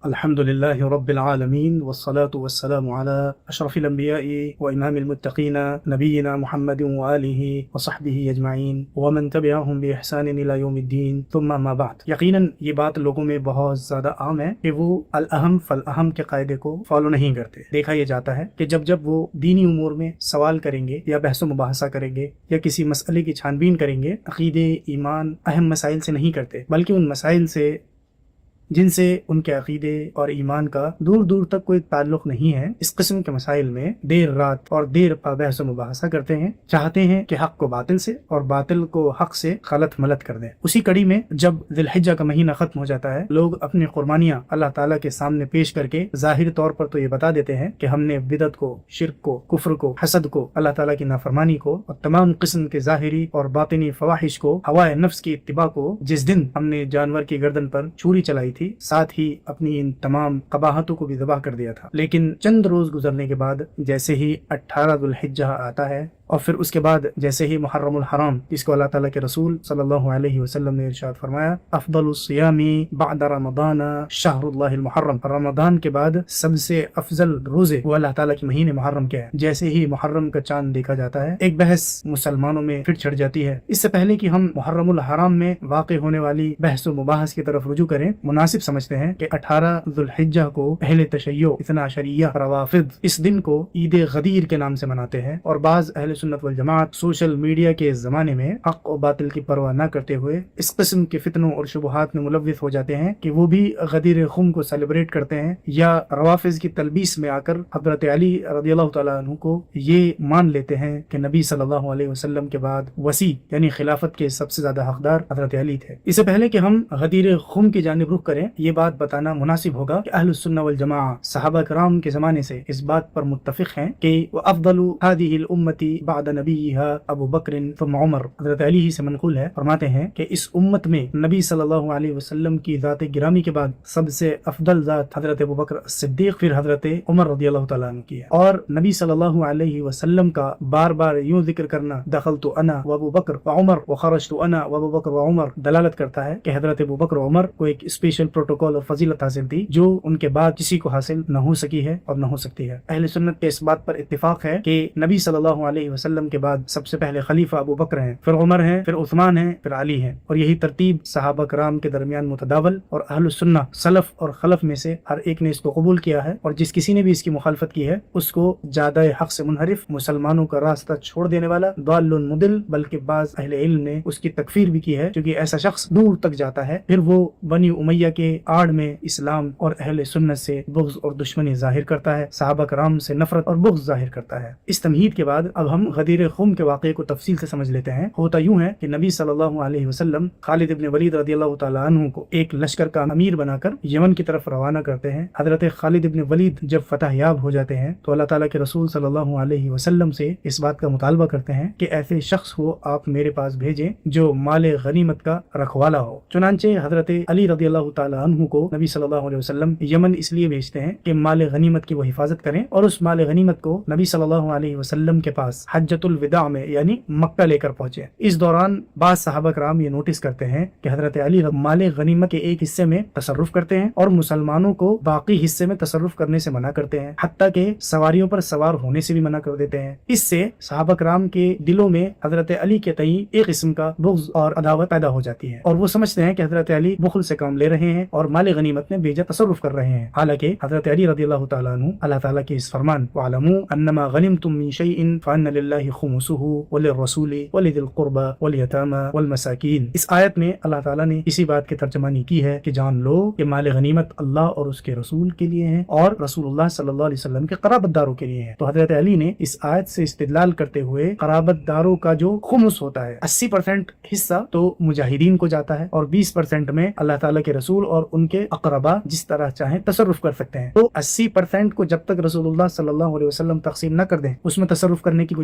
الحمد لله رب العالمين والصلاة والسلام على أشرف الأنبياء وإمام المتقين نبينا محمد وآله وصحبه أجمعين ومن تبعهم بإحسان إلى يوم الدين ثم ما بعد۔ یقیناً یہ بات لوگوں میں بہت زیادہ عام ہے کہ وہ الاہم فالاہم کے قاعدے کو فالو نہیں کرتے۔ دیکھا یہ جاتا ہے کہ جب وہ دینی امور میں سوال کریں گے یا بحث و مباحثہ کریں گے یا کسی مسئلے کی چھان بین کریں گے، عقیدے، ایمان، اہم مسائل سے نہیں کرتے، بلکہ ان مسائل سے جن سے ان کے عقیدے اور ایمان کا دور دور تک کوئی تعلق نہیں ہے، اس قسم کے مسائل میں دیر رات اور دیر پا بحث و مباحثہ کرتے ہیں، چاہتے ہیں کہ حق کو باطل سے اور باطل کو حق سے غلط ملت کر دیں۔ اسی کڑی میں جب ذی الحجہ کا مہینہ ختم ہو جاتا ہے، لوگ اپنی قربانیاں اللہ تعالیٰ کے سامنے پیش کر کے ظاہری طور پر تو یہ بتا دیتے ہیں کہ ہم نے بدعت کو، شرک کو، کفر کو، حسد کو، اللہ تعالیٰ کی نافرمانی کو اور تمام قسم کے ظاہری اور باطنی فواحش کو، ہوائے نفس کی اتباع کو، جس دن ہم نے جانور کی گردن پر چھری چلائی تھی، ساتھ ہی اپنی ان تمام قباحتوں کو بھی ذبح کر دیا تھا۔ لیکن چند روز گزرنے کے بعد جیسے ہی 18 ذو الحجہ آتا ہے اور پھر اس کے بعد جیسے ہی محرم الحرام، جس کو اللہ تعالیٰ کے رسول صلی اللہ علیہ وسلم نے ارشاد فرمایا، افضل الصیام بعد رمضان شہر اللہ المحرم، رمضان کے بعد سب سے افضل روزے وہ اللہ تعالیٰ کے مہینے محرم کے ہیں۔ جیسے ہی محرم کا چاند دیکھا جاتا ہے، ایک بحث مسلمانوں میں پھر چڑھ جاتی ہے۔ اس سے پہلے کہ ہم محرم الحرام میں واقع ہونے والی بحث و مباحث کی طرف رجوع کریں، مناسب سمجھتے ہیں کہ 18 ذو الحجہ کو اہل تشیع، اثنا عشریہ، روافض اس دن کو عید غدیر کے نام سے مناتے ہیں، اور بعض اہل سنت والجماعت سوشل میڈیا کے زمانے میں حق و باطل کی پرواہ نہ کرتے ہوئے اس قسم کے فتنوں اور شبہات میں ملوث ہو جاتے ہیں کہ وہ بھی غدیر خم کو سیلیبریٹ کرتے ہیں، یا روافض کی تلبیس میں آ کر حضرت علی رضی اللہ تعالیٰ عنہ کو یہ مان لیتے ہیں کہ نبی صلی اللہ علیہ وسلم کے بعد وصی یعنی خلافت کے سب سے زیادہ حقدار حضرت علی تھے۔ اس سے پہلے کہ ہم غدیر خم کی جانب رخ کریں، یہ بات بتانا مناسب ہوگا کہ اہل السنہ والجماعہ صحابہ کرام کے زمانے سے اس بات پر متفق ہیں کہ وافضل هذه الامه بعد نبیها ابو بکر ثم عمر، حضرت علی ہی سے منقول ہے، فرماتے ہیں کہ اس امت میں نبی صلی اللہ علیہ وسلم کی ذات گرامی کے بعد سب سے افضل ذات حضرت ابو بکر صدیق، پھر حضرت عمر رضی اللہ تعالیٰ عنہ کی ہے۔ اور نبی صلی اللہ علیہ وسلم کا بار بار یوں ذکر کرنا دخلت انا وابو بکر وعمر وخرجت انا وابو بکر وعمر دلالت کرتا ہے کہ حضرت ابو بکر و عمر کو ایک اسپیشل پروٹوکول اور فضیلت حاصل تھی جو ان کے بعد کسی کو حاصل نہ ہو سکی ہے اور نہ ہو سکتی ہے۔ اہل سنت کے اس بات پر اتفاق ہے کہ نبی صلی اللہ علیہ وسلم کے بعد سب سے پہلے خلیفہ ابو بکر ہیں، پھر عمر ہیں، پھر عثمان ہیں، پھر علی ہیں، اور یہی ترتیب صحابہ کرام کے درمیان متداول، اور اہل السنہ سلف اور خلف میں سے ہر ایک نے اس کو قبول کیا ہے، اور جس کسی نے بھی اس کی مخالفت کی ہے اس کو زیادہ حق سے منحرف، مسلمانوں کا راستہ چھوڑ دینے والا، ضال مضل، بلکہ بعض اہل علم نے اس کی تکفیر بھی کی ہے، کیونکہ ایسا شخص دور تک جاتا ہے، پھر وہ بنی امیہ کے آڑ میں اسلام اور اہل سنت سے بغض اور دشمنی ظاہر کرتا ہے، صحابہ کرام سے نفرت اور بغض ظاہر کرتا ہے۔ اس تمہید کے بعد اب ہم غدیر خم کے واقعے کو تفصیل سے سمجھ لیتے ہیں۔ ہوتا یوں ہے کہ نبی صلی اللہ علیہ وسلم خالد ابن ولید رضی اللہ تعالیٰ عنہ کو ایک لشکر کا امیر بنا کر یمن کی طرف روانہ کرتے ہیں۔ حضرت خالد ابن ولید جب فتح یاب ہو جاتے ہیں تو اللہ تعالیٰ کے رسول صلی اللہ علیہ وسلم سے اس بات کا مطالبہ کرتے ہیں کہ ایسے شخص کو آپ میرے پاس بھیجیں جو مال غنیمت کا رکھوالا ہو۔ چنانچہ حضرت علی رضی اللہ تعالیٰ عنہ کو نبی صلی اللہ علیہ وسلم یمن اس لیے بھیجتے ہیں کہ مال غنیمت کی وہ حفاظت کریں، اور اس مال غنیمت کو نبی صلی اللہ علیہ وسلم کے پاس حجۃ الوداع میں یعنی مکہ لے کر پہنچے۔ اس دوران بعض صحابہ کرام یہ نوٹس کرتے ہیں کہ حضرت علی مال غنیمت کے ایک حصے میں تصرف کرتے ہیں اور مسلمانوں کو باقی حصے میں تصرف کرنے سے منع کرتے ہیں، حتیٰ کہ سواریوں پر سوار ہونے سے بھی منع کر دیتے ہیں۔ اس سے صحابہ کرام کے دلوں میں حضرت علی کے تئیں ایک قسم کا بغض اور عداوت پیدا ہو جاتی ہے، اور وہ سمجھتے ہیں کہ حضرت علی بخل سے کام لے رہے ہیں اور مال غنیمت میں بیجا تصرف کر رہے ہیں، حالانکہ حضرت علی رضی اللہ تعالیٰ عنہ اللہ تعالیٰ کے اس فرمان وَاعْلَمُوا أَنَّمَا غَنِمْتُم مِّن شَيْءٍ فَأَنَّ لِلَّهِ خُمُسُهُ وَلِلرَّسُولِ وَلِذِي الْقُرْبَى وَالْيَتَامَى وَالْمَسَاكِينِ۔ اس آیت میں اللہ تعالیٰ نے اسی بات کی ترجمانی کی ہے کہ جان لو کہ مال غنیمت اللہ اور اس کے رسول کے لیے ہیں اور رسول اللہ صلی اللہ علیہ وسلم کے قرابت داروں کے لیے ہیں۔ تو حضرت علی نے اس آیت سے استدلال کرتے ہوئے قرابت داروں کا جو خمس ہوتا ہے 80% حصہ تو مجاہدین کو جاتا ہے، اور 20% میں اللہ تعالیٰ کے رسول اور ان کے اقربا جس طرح چاہیں تصرف کر سکتے ہیں۔ تو 80% کو جب تک رسول اللہ صلی اللہ علیہ وسلم تقسیم نہ کر دیں اس میں تصرف کرنے کی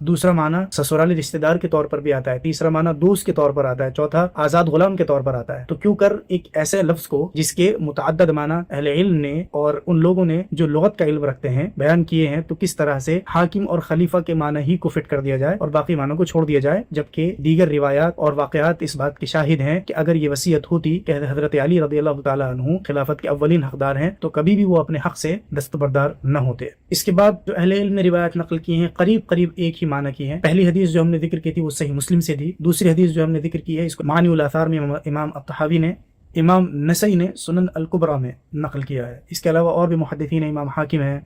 دوسرا معنی سسرالی رشتہ دار کے طور پر بھی آتا ہے، تیسرا معنی دوست کے طور پر آتا ہے، چوتھا آزاد غلام کے طور پر آتا ہے۔ تو کیوں کر ایک ایسے لفظ کو جس کے متعدد معنی اہل علم نے اور ان لوگوں نے جو لغت کا علم رکھتے ہیں بیان کیے ہیں، تو کس طرح سے حاکم اور خلیفہ کے معنی ہی کو فٹ کر دیا جائے اور باقی معنی کو چھوڑ دیا جائے، جبکہ دیگر روایات اور واقعات اس بات کی شاہد ہیں کہ اگر یہ وصیت ہوتی کہ حضرت علی رضی اللہ تعالیٰ عنہ خلافت کے اولین حقدار ہیں تو کبھی بھی وہ اپنے حق سے دستبردار نہ ہوتے۔ اس کے بعد جو اہل علم نے روایت نقل کی ہیں قریب ایک ہی معنی کی ہیں۔ پہلی حدیث جو ہم نے ذکر کی تھی وہ صحیح مسلم سے تھی، دوسری حدیث جو ہم نے ذکر کی ہے اس کو معانی الاثار میں امام الطحاوی نے، امام نسائی نے سنن الکبریٰ میں نقل کیا ہے۔ اس کے علاوہ اور بھی محدثین ہیں، امام حاکم ہیں،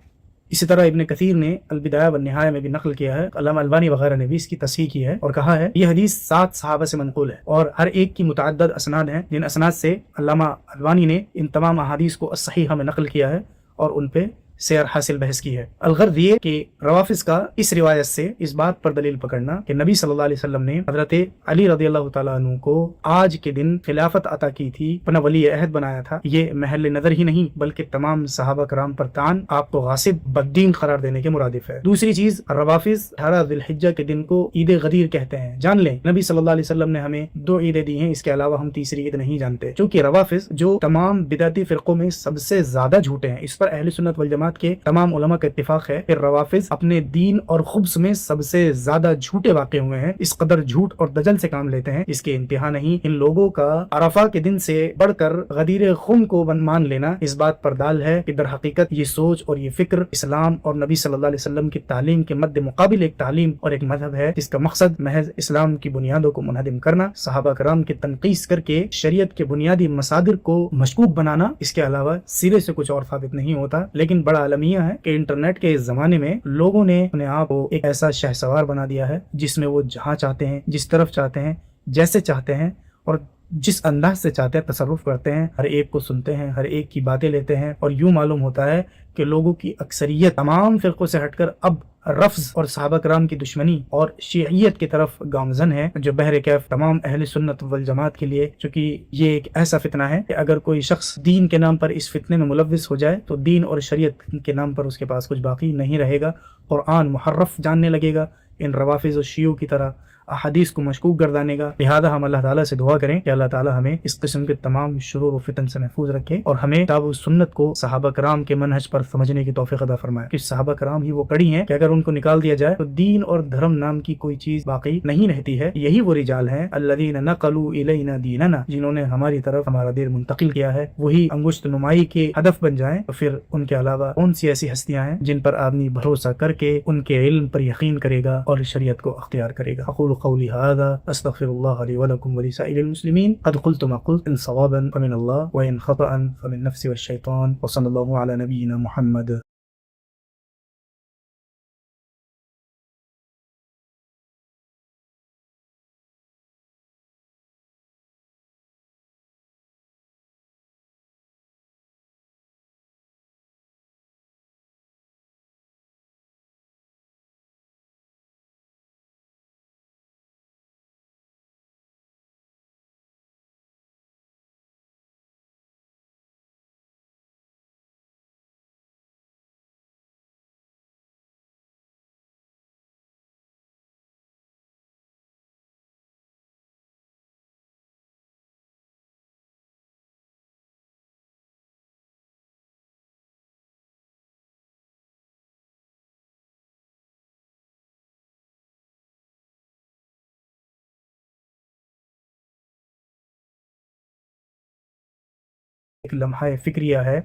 اسی طرح ابن کثیر نے البدایہ والنہایہ میں بھی نقل کیا ہے، علامہ البانی وغیرہ نے بھی اس کی تصحیح کی ہے اور کہا ہے یہ حدیث 7 صحابہ سے منقول ہے اور ہر ایک کی متعدد اسناد ہیں، جن اسناد سے علامہ البانی نے ان تمام احادیث کو الصحیحہ میں نقل کیا ہے اور ان پہ سیر حاصل بحث کی ہے۔ الغرض یہ کہ روافض کا اس روایت سے اس بات پر دلیل پکڑنا کہ نبی صلی اللہ علیہ وسلم نے حضرت علی رضی اللہ تعالیٰ عنہ کو آج کے دن خلافت عطا کی تھی، اپنا ولی عہد بنایا تھا، یہ محل نظر ہی نہیں بلکہ تمام صحابہ کرام پر طعن، آپ کو غاصب بددین قرار دینے کے مرادف ہے۔ دوسری چیز، روافض 18 ذی الحجہ کے دن کو عید غدیر کہتے ہیں۔ جان لیں نبی صلی اللہ علیہ وسلم نے ہمیں 2 عیدیں دی ہیں، اس کے علاوہ ہم تیسری عید نہیں جانتے، چونکہ روافض جو تمام بدعتی فرقوں میں سب سے زیادہ جھوٹے ہیں، اس پر اہل سنت والجماعت کے تمام علماء کا اتفاق ہے کہ روافض اپنے دین اور خبث میں سب سے زیادہ جھوٹے واقع ہوئے ہیں، اس قدر جھوٹ اور دجل سے کام لیتے ہیں اس کے انتہا نہیں۔ ان لوگوں کا عرفہ کے دن سے بڑھ کر غدیر خم کو مان لینا اس بات پر دال ہے کہ در حقیقت یہ سوچ اور یہ فکر اسلام اور نبی صلی اللہ علیہ وسلم کی تعلیم کے مد مقابل ایک تعلیم اور ایک مذہب ہے جس کا مقصد محض اسلام کی بنیادوں کو منہدم کرنا، صحابہ کرام کی تنقیص کر کے شریعت کے بنیادی مصادر کو مشکوک بنانا، اس کے علاوہ سرے سے کچھ اور ثابت نہیں ہوتا۔ لیکن بڑا المیہ ہے کہ انٹرنیٹ کے اس زمانے میں لوگوں نے اپنے آپ کو ایک ایسا شہ سوار بنا دیا ہے جس میں وہ جہاں چاہتے ہیں، جس طرف چاہتے ہیں، جیسے چاہتے ہیں اور جس انداز سے چاہتے ہیں تصرف کرتے ہیں، ہر ایک کو سنتے ہیں، ہر ایک کی باتیں لیتے ہیں، اور یوں معلوم ہوتا ہے کہ لوگوں کی اکثریت تمام فرقوں سے ہٹ کر اب رفض اور صحابہ کرام کی دشمنی اور شیعیت کی طرف گامزن ہے، جو بہر کیف تمام اہل سنت والجماعت کے لیے، چونکہ یہ ایک ایسا فتنہ ہے کہ اگر کوئی شخص دین کے نام پر اس فتنے میں ملوث ہو جائے تو دین اور شریعت کے نام پر اس کے پاس کچھ باقی نہیں رہے گا، قرآن محرف جاننے لگے گا، ان روافض و شیعوں کی طرح احادیث کو مشکوک گردانے گا۔ لہذا ہم اللہ تعالیٰ سے دعا کریں کہ اللہ تعالیٰ ہمیں اس قسم کے تمام شرور و فتن سے محفوظ رکھے اور ہمیں کتاب و سنت کو صحابہ کرام کے منہج پر سمجھنے کی توفیق عطا فرمائے، کہ صحابہ کرام ہی وہ کڑی ہیں کہ اگر ان کو نکال دیا جائے تو دین اور دھرم نام کی کوئی چیز باقی نہیں رہتی ہے۔ یہی وہ رجال ہیں الذین نقلوا الینا دیننا، جنہوں نے ہماری طرف ہمارا دین منتقل کیا ہے، وہی انگشت نمائی کے ہدف بن جائیں تو پھر ان کے علاوہ کون سی ایسی ہستیاں ہیں جن پر آدمی بھروسہ کر کے ان کے علم پر یقین کرے گا اور شریعت کو اختیار کرے گا۔ اقول قولی ھذا استغفر الله لي ولكم ولسائر المسلمين، قد قلت ما قلت، ان صوابا فمن الله وان خطأ فمن نفسي والشيطان، وصلى الله على نبينا محمد۔ ایک لمحہ فکریہ ہے